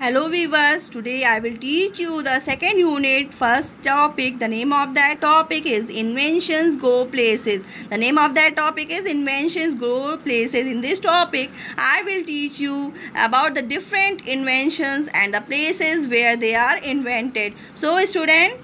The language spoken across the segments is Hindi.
Hello viewers, today I will teach you the second unit, first topic. The name of that topic is Inventions Go Places. The name of that topic is Inventions Go Places. In this topic, I will teach you about the different inventions and the places where they are invented. So student,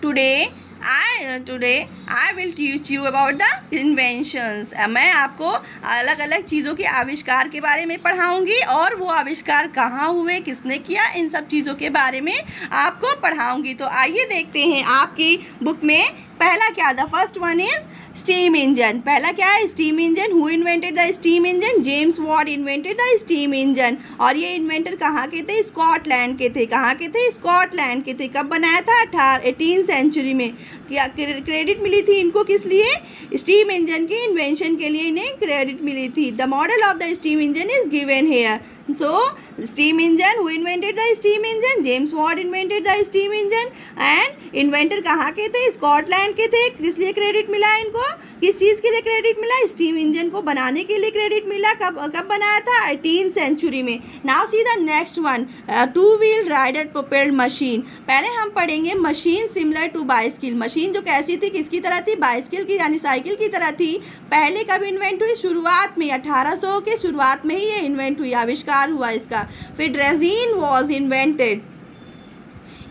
today I will teach you about the inventions. मैं आपको अलग अलग चीज़ों के आविष्कार के बारे में पढ़ाऊंगी और वो आविष्कार कहाँ हुए, किसने किया, इन सब चीज़ों के बारे में आपको पढ़ाऊंगी। तो आइए देखते हैं आपकी बुक में पहला क्या, the first one is steam engine. पहला क्या है, steam engine. Who invented the steam engine? James Watt invented the steam engine. और ये इन्वेंटर कहाँ के थे? स्कॉटलैंड के थे। कहाँ के थे? स्कॉटलैंड के थे। कब बनाया था? 18th सेंचुरी में। क्या क्रेडिट मिली थी इनको? किस लिए? स्टीम इंजन के इन्वेंशन के लिए इन्हें क्रेडिट मिली थी। The model of the steam engine is given here. So steam engine, who invented the steam engine? James Watt invented the steam engine. And inventor कहाँ के थे? स्कॉटलैंड के थे। किस लिए क्रेडिट मिला इनको? किस चीज़ के लिए क्रेडिट मिला? स्टीम इंजन को बनाने के लिए क्रेडिट मिला। कब बनाया था? 18th सेंचुरी में। Now see the next one, two wheel rider propelled machine. पहले हम पढ़ेंगे machine similar to bicycle. Machine जो कैसी थी, किसकी तरह थी? बाइसिकल की, यानी साइकिल की तरह थी। पहले कब इन्वेंट हुई? शुरुआत में, 1800 के शुरुआत में ही ये इन्वेंट हुई, आविष्कार हुआ इसका। फिर ड्रेजिन was invented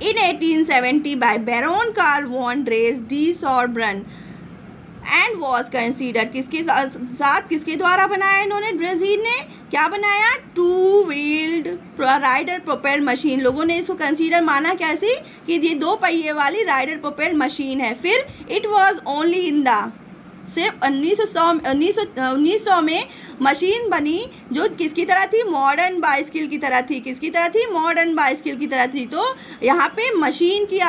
in 1870 by Baron Carl von Dres de Sorbonne and was considered किसके साथ, किसके द्वारा बनाया इन्होंने? ड्रेजिन ने क्या बनाया? Two wheeled rider propelled machine. लोगों ने इसको कंसीडर माना कैसी कि ये 2 पहिए वाली राइडर प्रोपेल्ड मशीन है। फिर it was only in the, सिर्फ 1900 में मशीन बनी जो किसकी तरह थी? मॉडर्न बाइसिकल की तरह थी। किसकी तरह थी? मॉडर्न बाइसिकल की तरह थी। तो यहाँ पे मशीन की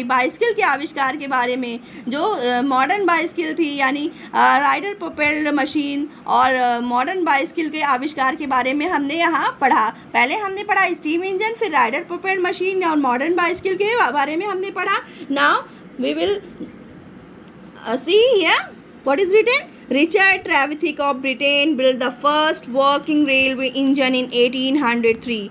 बाइसिकल के आविष्कार के बारे में, जो मॉडर्न बाइसिकल थी यानी राइडर प्रोपेल्ड मशीन, और मॉडर्न बाइसिकल के आविष्कार के बारे में हमने यहाँ पढ़ा। पहले हमने पढ़ा स्टीम इंजन, फिर राइडर प्रोपेल्ड मशीन और मॉडर्न बाइसिकल के बारे में हमने पढ़ा। Now we will see here what is written. Richard Trevithick of Britain built the first working railway engine in 1803.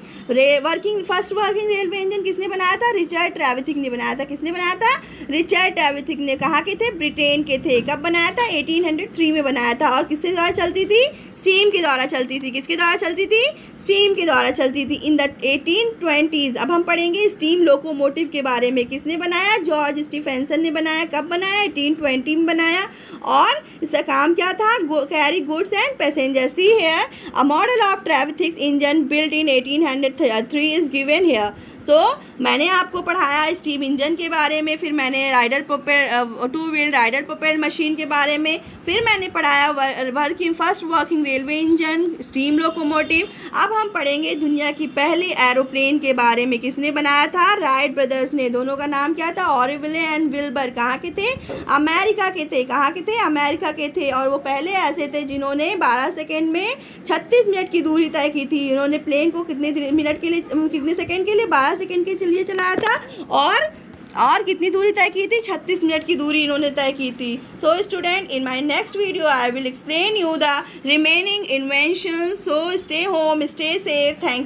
First working railway engine किसने बनाया था? रिचर्ड ट्रेविथिक ने बनाया था। किसने बनाया था? रिचर्ड ट्रेविथिक ने। कहाँ के थे? ब्रिटेन के थे। कब बनाया था? 1803 में बनाया था। और किसके द्वारा चलती थी? स्टीम के द्वारा चलती थी। किसके द्वारा चलती थी? स्टीम के द्वारा चलती थी। In the 1820s। अब हम पढ़ेंगे स्टीम लोकोमोटिव के बारे में। किसने बनाया? जॉर्ज स्टीफेंसन ने बनाया। कब बनाया? 1820 में बनाया। और इसका काम क्या था? Carry goods and passenger. See here a model of Trevithick's engine built in 1803 is given here. So मैंने आपको पढ़ाया स्टीम इंजन के बारे में, फिर मैंने two wheel rider propelled machine के बारे में, फिर मैंने पढ़ाया first working railway engine, steam locomotive. अब हम पढ़ेंगे दुनिया की पहली एरोप्लेन के बारे में। किसने बनाया था? राइट ब्रदर्स ने। दोनों का नाम क्या था? ऑरिवले एंड विल्बर। कहाँ के थे? अमेरिका के थे। कहाँ के थे? अमेरिका के थे। और वो पहले ऐसे थे जिन्होंने 12 सेकेंड में 36 मिनट की दूरी तय की थी। इन्होंने प्लेन को कितने सेकेंड के लिए? 12 सेकेंड के लिए चलाया था। और कितनी दूरी तय की थी? 36 मिनट की दूरी इन्होंने तय की थी। So student, in my next video I will explain you the remaining inventions. So stay home, stay safe. Thank you.